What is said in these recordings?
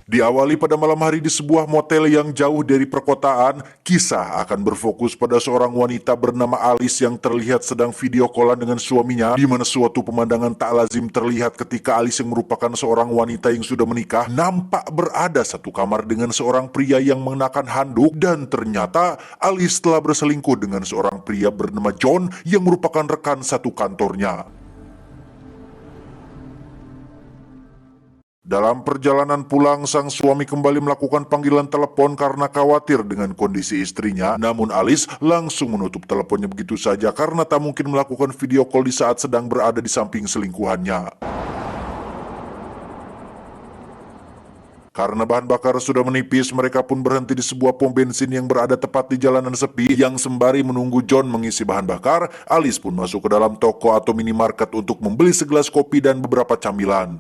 Diawali pada malam hari di sebuah motel yang jauh dari perkotaan, kisah akan berfokus pada seorang wanita bernama Alice yang terlihat sedang video callan dengan suaminya, di mana suatu pemandangan tak lazim terlihat ketika Alice yang merupakan seorang wanita yang sudah menikah nampak berada satu kamar dengan seorang pria yang mengenakan handuk, dan ternyata Alice telah berselingkuh dengan seorang pria bernama John yang merupakan rekan satu kantornya. Dalam perjalanan pulang, sang suami kembali melakukan panggilan telepon karena khawatir dengan kondisi istrinya. Namun Alice langsung menutup teleponnya begitu saja karena tak mungkin melakukan video call di saat sedang berada di samping selingkuhannya. Karena bahan bakar sudah menipis, mereka pun berhenti di sebuah pom bensin yang berada tepat di jalanan sepi. Yang sembari menunggu John mengisi bahan bakar, Alice pun masuk ke dalam toko atau minimarket untuk membeli segelas kopi dan beberapa camilan.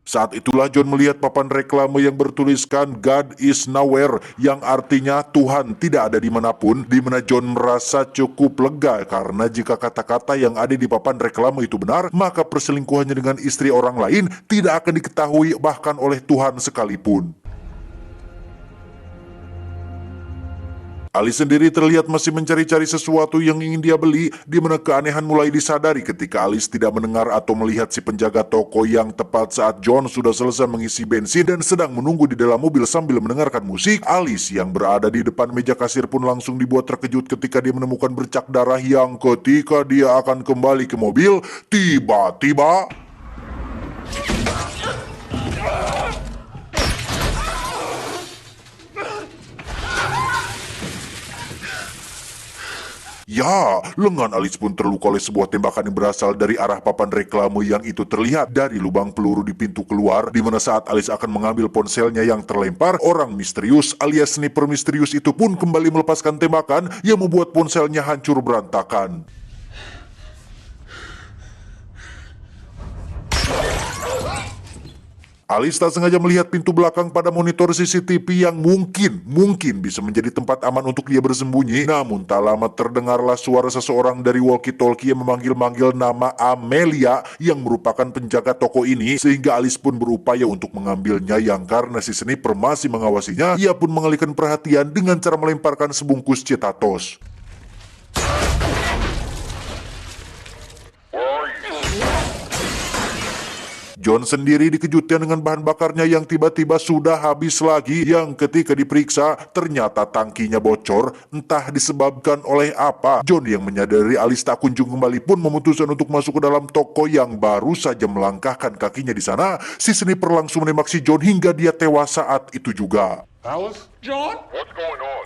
Saat itulah John melihat papan reklame yang bertuliskan God is nowhere, yang artinya Tuhan tidak ada dimanapun, di mana John merasa cukup lega karena jika kata-kata yang ada di papan reklame itu benar, maka perselingkuhannya dengan istri orang lain tidak akan diketahui bahkan oleh Tuhan sekalipun. Alice sendiri terlihat masih mencari-cari sesuatu yang ingin dia beli, di mana keanehan mulai disadari ketika Alice tidak mendengar atau melihat si penjaga toko yang tepat saat John sudah selesai mengisi bensin dan sedang menunggu di dalam mobil sambil mendengarkan musik. Alice yang berada di depan meja kasir pun langsung dibuat terkejut ketika dia menemukan bercak darah yang ketika dia akan kembali ke mobil, tiba-tiba ya, lengan Alice pun terluka oleh sebuah tembakan yang berasal dari arah papan reklame yang itu terlihat dari lubang peluru di pintu keluar, di mana saat Alice akan mengambil ponselnya yang terlempar, orang misterius alias sniper misterius itu pun kembali melepaskan tembakan yang membuat ponselnya hancur berantakan. Alice tak sengaja melihat pintu belakang pada monitor CCTV yang mungkin bisa menjadi tempat aman untuk dia bersembunyi. Namun tak lama terdengarlah suara seseorang dari walkie-talkie yang memanggil-manggil nama Amelia yang merupakan penjaga toko ini, sehingga Alice pun berupaya untuk mengambilnya, yang karena si sniper masih mengawasinya, ia pun mengalihkan perhatian dengan cara melemparkan sebungkus Cetatos. John sendiri dikejutkan dengan bahan bakarnya yang tiba-tiba sudah habis lagi, yang ketika diperiksa ternyata tangkinya bocor, entah disebabkan oleh apa. John yang menyadari Alice tak kunjung kembali pun memutuskan untuk masuk ke dalam toko. Yang baru saja melangkahkan kakinya di sana, si sniper langsung menembak si John hingga dia tewas saat itu juga. Alice? John? What's going on?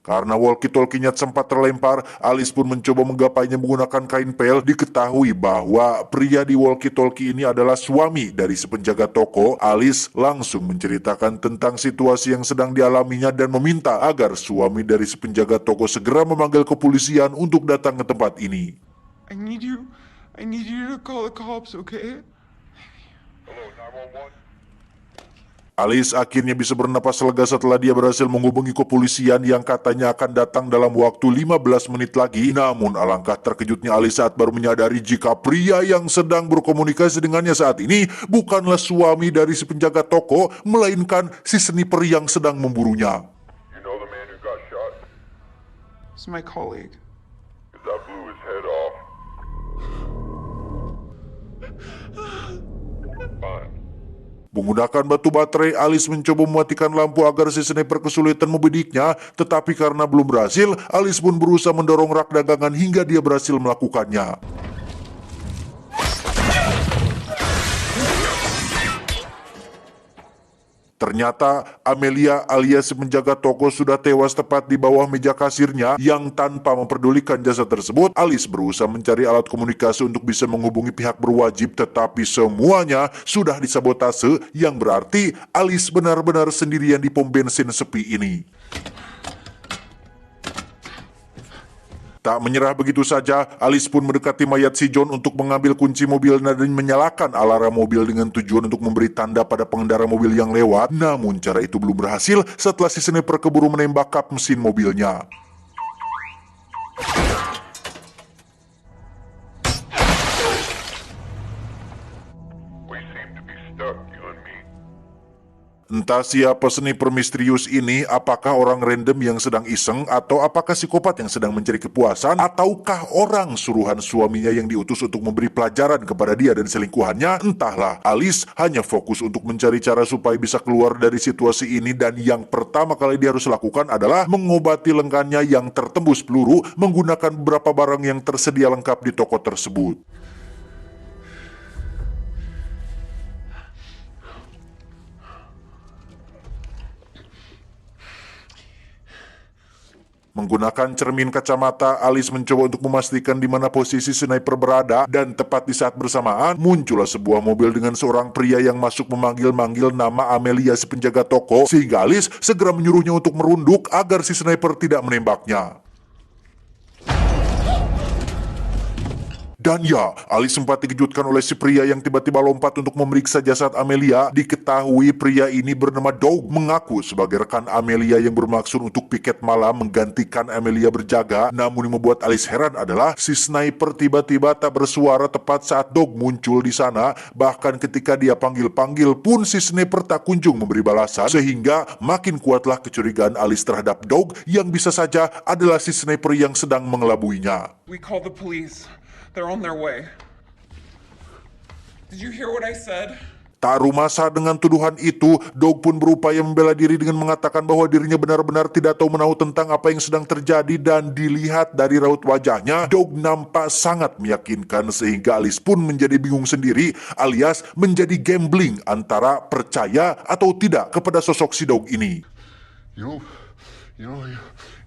Karena walkie-talkie-nya sempat terlempar, Alice pun mencoba menggapainya menggunakan kain pel. Diketahui bahwa pria di walkie-talkie ini adalah suami dari si penjaga toko. Alice langsung menceritakan tentang situasi yang sedang dialaminya dan meminta agar suami dari si penjaga toko segera memanggil kepolisian untuk datang ke tempat ini. I need you to call the cops, okay? Hello, 911. Alice akhirnya bisa bernapas lega setelah dia berhasil menghubungi kepolisian yang katanya akan datang dalam waktu 15 menit lagi. Namun alangkah terkejutnya Alice saat baru menyadari jika pria yang sedang berkomunikasi dengannya saat ini bukanlah suami dari si penjaga toko, melainkan si sniper yang sedang memburunya. You know the man who got shot? It's my colleague. 'Cause I blew his head off. Fine. Menggunakan batu baterai, Alice mencoba mematikan lampu agar si sniper kesulitan membidiknya, tetapi karena belum berhasil, Alice pun berusaha mendorong rak dagangan hingga dia berhasil melakukannya. Ternyata Amelia alias penjaga toko sudah tewas tepat di bawah meja kasirnya, yang tanpa memperdulikan jasad tersebut, Alice berusaha mencari alat komunikasi untuk bisa menghubungi pihak berwajib, tetapi semuanya sudah disabotase, yang berarti Alice benar-benar sendirian di pom bensin sepi ini. Tak menyerah begitu saja, Alice pun mendekati mayat si John untuk mengambil kunci mobil dan menyalakan alarm mobil dengan tujuan untuk memberi tanda pada pengendara mobil yang lewat. Namun cara itu belum berhasil setelah si sniper keburu menembak kap mesin mobilnya. We seem to be stuck, you and me. Entah siapa sniper misterius ini, apakah orang random yang sedang iseng, atau apakah psikopat yang sedang mencari kepuasan, ataukah orang suruhan suaminya yang diutus untuk memberi pelajaran kepada dia dan selingkuhannya. Entahlah, Alice hanya fokus untuk mencari cara supaya bisa keluar dari situasi ini, dan yang pertama kali dia harus lakukan adalah mengobati lengannya yang tertembus peluru menggunakan beberapa barang yang tersedia lengkap di toko tersebut. Menggunakan cermin kacamata, Alice mencoba untuk memastikan di mana posisi sniper berada, dan tepat di saat bersamaan muncullah sebuah mobil dengan seorang pria yang masuk memanggil-manggil nama Amelia si penjaga toko, sehingga Alice segera menyuruhnya untuk merunduk agar si sniper tidak menembaknya. Dan ya, Alice sempat dikejutkan oleh si pria yang tiba-tiba lompat untuk memeriksa jasad Amelia. Diketahui pria ini bernama Doug, mengaku sebagai rekan Amelia yang bermaksud untuk piket malam menggantikan Amelia berjaga. Namun yang membuat Alice heran adalah si sniper tiba-tiba tak bersuara tepat saat Doug muncul di sana. Bahkan ketika dia panggil-panggil pun si sniper tak kunjung memberi balasan, sehingga makin kuatlah kecurigaan Alice terhadap Doug yang bisa saja adalah si sniper yang sedang mengelabuinya. We called the police. They're on their way. Did you hear what I said? Tak rumasa dengan tuduhan itu, Doug pun berupaya membela diri dengan mengatakan bahwa dirinya benar-benar tidak tahu menahu tentang apa yang sedang terjadi, dan dilihat dari raut wajahnya, Doug nampak sangat meyakinkan sehingga Alice pun menjadi bingung sendiri, alias menjadi gambling antara percaya atau tidak kepada sosok si Doug ini.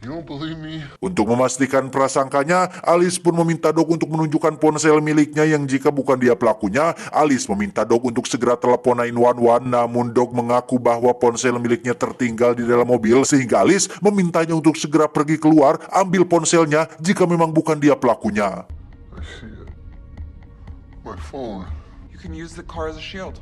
You don't believe me? Untuk memastikan prasangkanya, Alice pun meminta Doug untuk menunjukkan ponsel miliknya yang jika bukan dia pelakunya, Alice meminta Doug untuk segera telepon 911, namun Doug mengaku bahwa ponsel miliknya tertinggal di dalam mobil, sehingga Alice memintanya untuk segera pergi keluar, ambil ponselnya jika memang bukan dia pelakunya. I see it. My phone. You can use the car as a shield.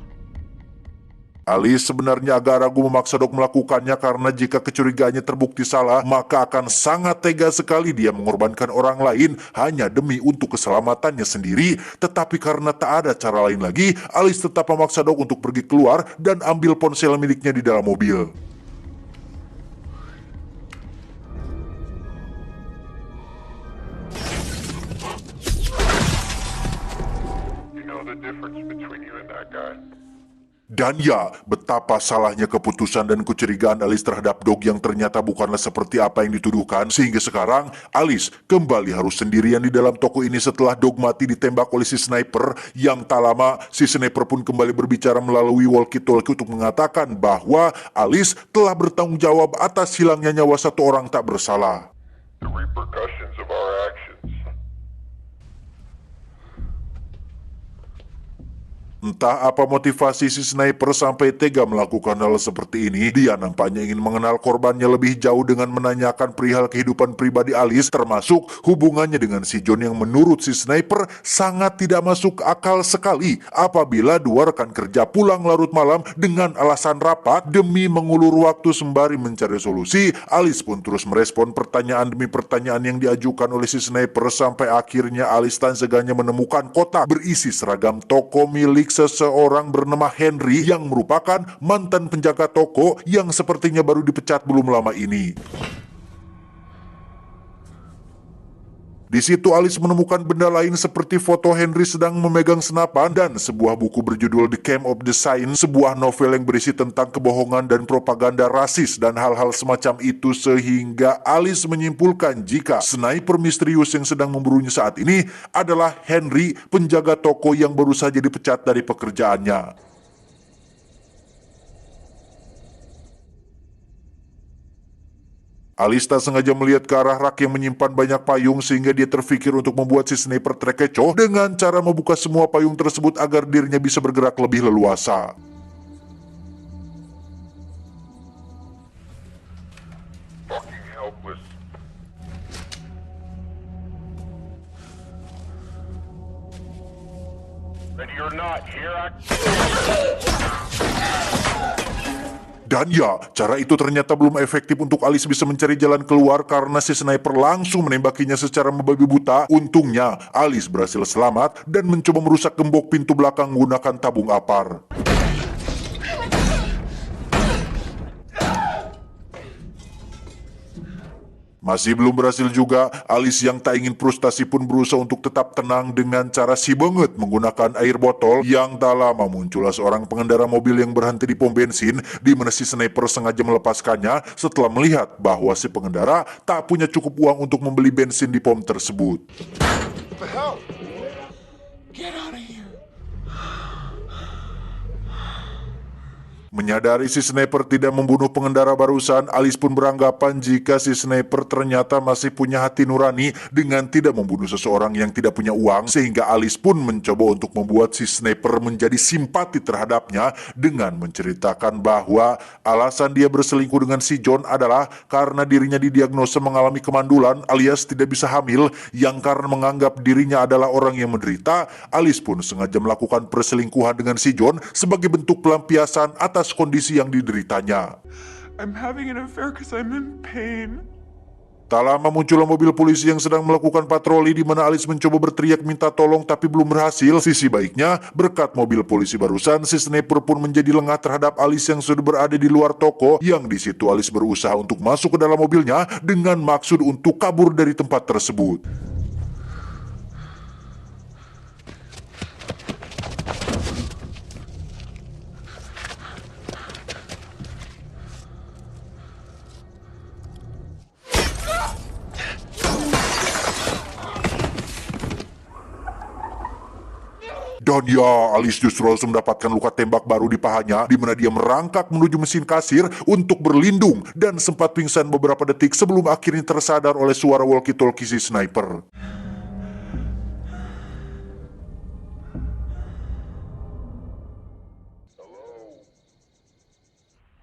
Alice sebenarnya agak ragu memaksa Doug melakukannya karena jika kecurigaannya terbukti salah, maka akan sangat tega sekali dia mengorbankan orang lain hanya demi untuk keselamatannya sendiri. Tetapi karena tak ada cara lain lagi, Alice tetap memaksa Doug untuk pergi keluar dan ambil ponsel miliknya di dalam mobil. You know the difference between you and that guy? Dan ya, betapa salahnya keputusan dan kecurigaan Alice terhadap Doug yang ternyata bukanlah seperti apa yang dituduhkan, sehingga sekarang Alice kembali harus sendirian di dalam toko ini setelah Doug mati ditembak oleh si sniper. Yang tak lama, si sniper pun kembali berbicara melalui walkie-talkie untuk mengatakan bahwa Alice telah bertanggung jawab atas hilangnya nyawa satu orang tak bersalah. The repercussions of our actions. Entah apa motivasi si sniper sampai tega melakukan hal seperti ini. Dia nampaknya ingin mengenal korbannya lebih jauh dengan menanyakan perihal kehidupan pribadi Alice, termasuk hubungannya dengan si John yang menurut si sniper sangat tidak masuk akal sekali. Apabila dua rekan kerja pulang larut malam dengan alasan rapat demi mengulur waktu sembari mencari solusi, Alice pun terus merespon pertanyaan demi pertanyaan yang diajukan oleh si sniper, sampai akhirnya Alice tak segannya menemukan kotak berisi seragam toko milik seseorang bernama Henry yang merupakan mantan penjaga toko yang sepertinya baru dipecat belum lama ini. Di situ Alice menemukan benda lain seperti foto Henry sedang memegang senapan dan sebuah buku berjudul The Camp of the Sign, sebuah novel yang berisi tentang kebohongan dan propaganda rasis dan hal-hal semacam itu, sehingga Alice menyimpulkan jika sniper misterius yang sedang memburunya saat ini adalah Henry, penjaga toko yang baru saja dipecat dari pekerjaannya. Alice tak sengaja melihat ke arah rak yang menyimpan banyak payung, sehingga dia terfikir untuk membuat si sniper terkecoh dengan cara membuka semua payung tersebut agar dirinya bisa bergerak lebih leluasa. Fucking helpless. And you're not here. Dan ya, cara itu ternyata belum efektif untuk Alice bisa mencari jalan keluar karena si sniper langsung menembakinya secara membabi buta. Untungnya, Alice berhasil selamat dan mencoba merusak gembok pintu belakang menggunakan tabung apar. Masih belum berhasil juga, Alice yang tak ingin frustasi pun berusaha untuk tetap tenang dengan cara si banget menggunakan air botol. Yang tak lama muncullah seorang pengendara mobil yang berhenti di pom bensin, di mana si sniper sengaja melepaskannya setelah melihat bahwa si pengendara tak punya cukup uang untuk membeli bensin di pom tersebut. What the hell? Get out of here. Menyadari si sniper tidak membunuh pengendara barusan, Alice pun beranggapan jika si sniper ternyata masih punya hati nurani dengan tidak membunuh seseorang yang tidak punya uang, sehingga Alice pun mencoba untuk membuat si sniper menjadi simpati terhadapnya dengan menceritakan bahwa alasan dia berselingkuh dengan si John adalah karena dirinya didiagnosa mengalami kemandulan alias tidak bisa hamil, yang karena menganggap dirinya adalah orang yang menderita, Alice pun sengaja melakukan perselingkuhan dengan si John sebagai bentuk pelampiasan atas kondisi yang dideritanya. I'm having an affair because I'm in pain. Tak lama muncullah mobil polisi yang sedang melakukan patroli, di mana Alice mencoba berteriak minta tolong tapi belum berhasil. Sisi baiknya, berkat mobil polisi barusan, si sniper pun menjadi lengah terhadap Alice yang sudah berada di luar toko. Yang di situ Alice berusaha untuk masuk ke dalam mobilnya dengan maksud untuk kabur dari tempat tersebut. Dan ya, Alice justru harus mendapatkan luka tembak baru di pahanya, di mana dia merangkak menuju mesin kasir untuk berlindung dan sempat pingsan beberapa detik sebelum akhirnya tersadar oleh suara walkie-talkie si sniper.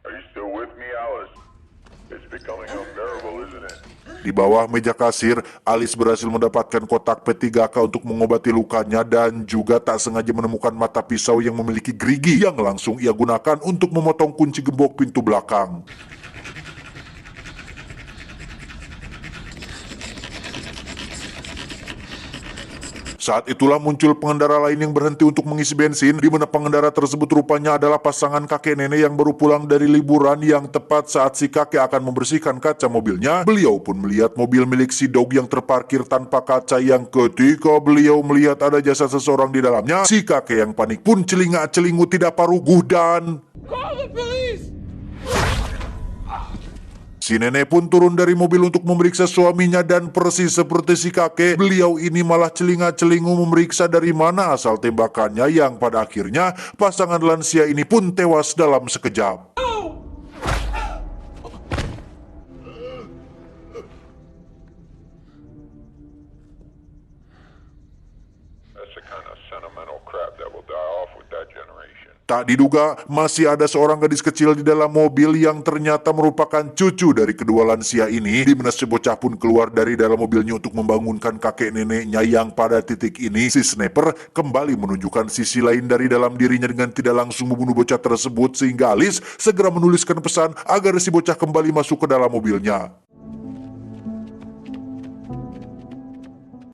Are you still with me, Alice? It's becoming unbearable, isn't it? Di bawah meja kasir, Alice berhasil mendapatkan kotak P3K untuk mengobati lukanya dan juga tak sengaja menemukan mata pisau yang memiliki gerigi yang langsung ia gunakan untuk memotong kunci gembok pintu belakang. Saat itulah muncul pengendara lain yang berhenti untuk mengisi bensin, di mana pengendara tersebut rupanya adalah pasangan kakek nenek yang baru pulang dari liburan. Yang tepat saat si kakek akan membersihkan kaca mobilnya, beliau pun melihat mobil milik si dog yang terparkir tanpa kaca, yang ketika beliau melihat ada jasad seseorang di dalamnya, si kakek yang panik pun celingak-celingu tidak paruguh dan... Call the police! Si nenek pun turun dari mobil untuk memeriksa suaminya dan persis seperti si kakek, beliau ini malah celinga-celingu memeriksa dari mana asal tembakannya, yang pada akhirnya pasangan lansia ini pun tewas dalam sekejap. That's the kind of sentimental crap that will die off with that generation. Tak diduga, masih ada seorang gadis kecil di dalam mobil yang ternyata merupakan cucu dari kedua lansia ini, di mana si bocah pun keluar dari dalam mobilnya untuk membangunkan kakek neneknya, yang pada titik ini si sniper kembali menunjukkan sisi lain dari dalam dirinya dengan tidak langsung membunuh bocah tersebut, sehingga Alice segera menuliskan pesan agar si bocah kembali masuk ke dalam mobilnya.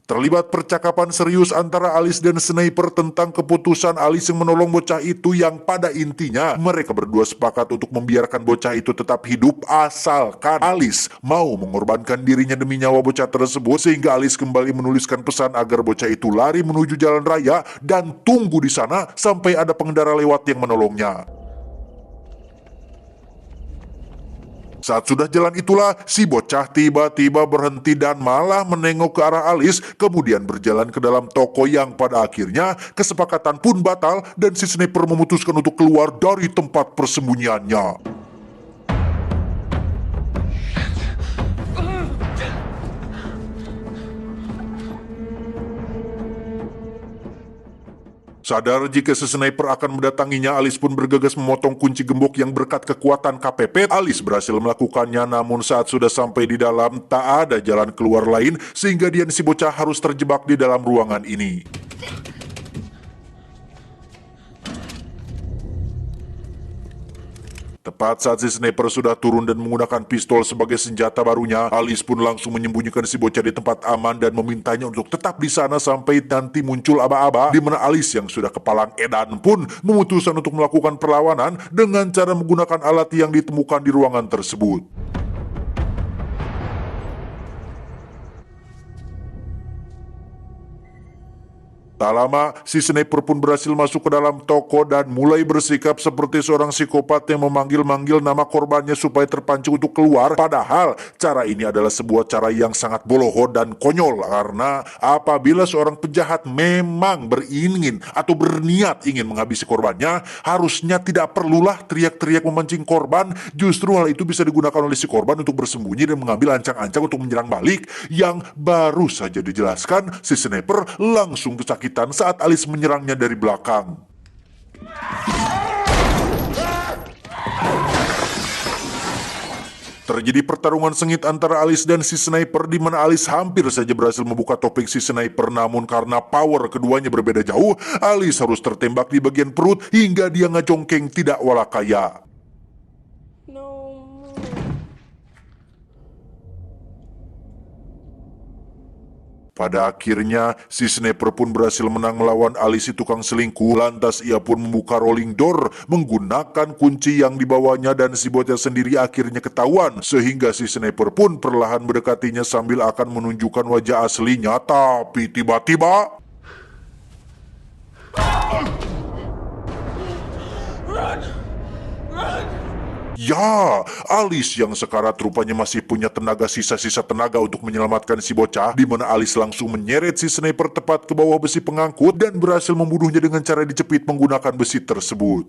Terlibat percakapan serius antara Alice dan sniper tentang keputusan Alice yang menolong bocah itu, yang pada intinya mereka berdua sepakat untuk membiarkan bocah itu tetap hidup asalkan Alice mau mengorbankan dirinya demi nyawa bocah tersebut, sehingga Alice kembali menuliskan pesan agar bocah itu lari menuju jalan raya dan tunggu di sana sampai ada pengendara lewat yang menolongnya. Saat sudah jalan itulah, si bocah tiba-tiba berhenti dan malah menengok ke arah Alice, kemudian berjalan ke dalam toko, yang pada akhirnya kesepakatan pun batal dan si sniper memutuskan untuk keluar dari tempat persembunyiannya. Sadar jika si sniper akan mendatanginya, Alice pun bergegas memotong kunci gembok yang berkat kekuatan kepepet. Alice berhasil melakukannya, namun saat sudah sampai di dalam, tak ada jalan keluar lain, sehingga dia si bocah harus terjebak di dalam ruangan ini. Tepat saat si sniper sudah turun dan menggunakan pistol sebagai senjata barunya, Alice pun langsung menyembunyikan si bocah di tempat aman dan memintanya untuk tetap di sana sampai nanti muncul aba-aba, di mana Alice yang sudah kepalang edan pun memutuskan untuk melakukan perlawanan dengan cara menggunakan alat yang ditemukan di ruangan tersebut. Tak lama, si sniper pun berhasil masuk ke dalam toko dan mulai bersikap seperti seorang psikopat yang memanggil-manggil nama korbannya supaya terpancing untuk keluar. Padahal, cara ini adalah sebuah cara yang sangat bodoh dan konyol karena apabila seorang penjahat memang beringin atau berniat ingin menghabisi korbannya, harusnya tidak perlulah teriak-teriak memancing korban. Justru hal itu bisa digunakan oleh si korban untuk bersembunyi dan mengambil ancang-ancang untuk menyerang balik. Yang baru saja dijelaskan, si sniper langsung kesakitan saat Alice menyerangnya dari belakang. Terjadi pertarungan sengit antara Alice dan si sniper, di mana Alice hampir saja berhasil membuka topeng si sniper, namun karena power keduanya berbeda jauh, Alice harus tertembak di bagian perut hingga dia ngajongkeng tidak walakaya. Pada akhirnya, si sniper pun berhasil menang melawan Alice si tukang selingkuh. Lantas ia pun membuka rolling door menggunakan kunci yang dibawanya dan si bocah sendiri akhirnya ketahuan. Sehingga si sniper pun perlahan mendekatinya sambil akan menunjukkan wajah aslinya. Tapi tiba-tiba... Ya, Alice yang sekarat rupanya masih punya sisa-sisa tenaga untuk menyelamatkan si bocah, di mana Alice langsung menyeret si sniper tepat ke bawah besi pengangkut dan berhasil membunuhnya dengan cara dijepit menggunakan besi tersebut.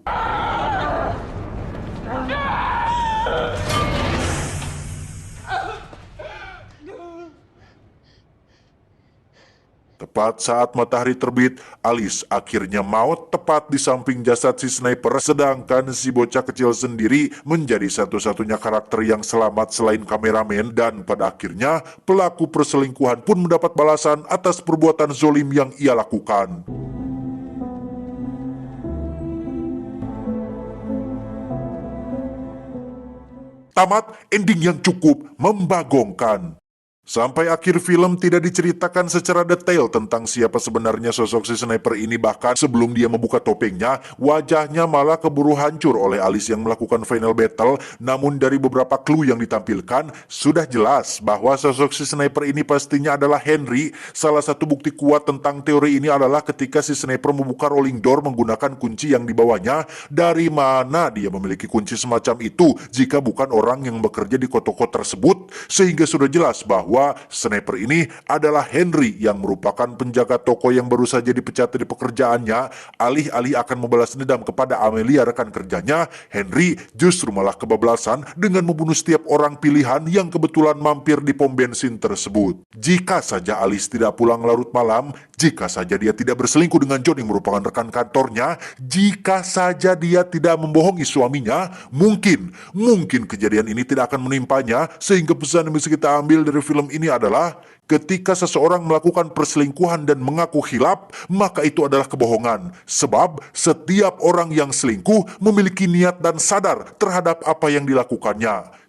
Tepat saat matahari terbit, Alice akhirnya maut tepat di samping jasad si sniper, sedangkan si bocah kecil sendiri menjadi satu-satunya karakter yang selamat selain kameramen, dan pada akhirnya pelaku perselingkuhan pun mendapat balasan atas perbuatan zolim yang ia lakukan. Tamat ending yang cukup membagongkan. Sampai akhir film tidak diceritakan secara detail tentang siapa sebenarnya sosok si sniper ini. Bahkan sebelum dia membuka topengnya, wajahnya malah keburu hancur oleh Alice yang melakukan final battle. Namun dari beberapa clue yang ditampilkan, sudah jelas bahwa sosok si sniper ini pastinya adalah Henry. Salah satu bukti kuat tentang teori ini adalah ketika si sniper membuka rolling door menggunakan kunci yang dibawanya. Dari mana dia memiliki kunci semacam itu jika bukan orang yang bekerja di toko tersebut? Sehingga sudah jelas bahwa sniper ini adalah Henry yang merupakan penjaga toko yang baru saja dipecat dari pekerjaannya. Alih-alih akan membalas dendam kepada Amelia rekan kerjanya, Henry justru malah kebablasan dengan membunuh setiap orang pilihan yang kebetulan mampir di pom bensin tersebut. Jika saja Alice tidak pulang larut malam, jika saja dia tidak berselingkuh dengan John yang merupakan rekan kantornya, jika saja dia tidak membohongi suaminya, mungkin kejadian ini tidak akan menimpanya. Sehingga pesan yang bisa kita ambil dari film ini adalah ketika seseorang melakukan perselingkuhan dan mengaku khilaf, maka itu adalah kebohongan. Sebab setiap orang yang selingkuh memiliki niat dan sadar terhadap apa yang dilakukannya.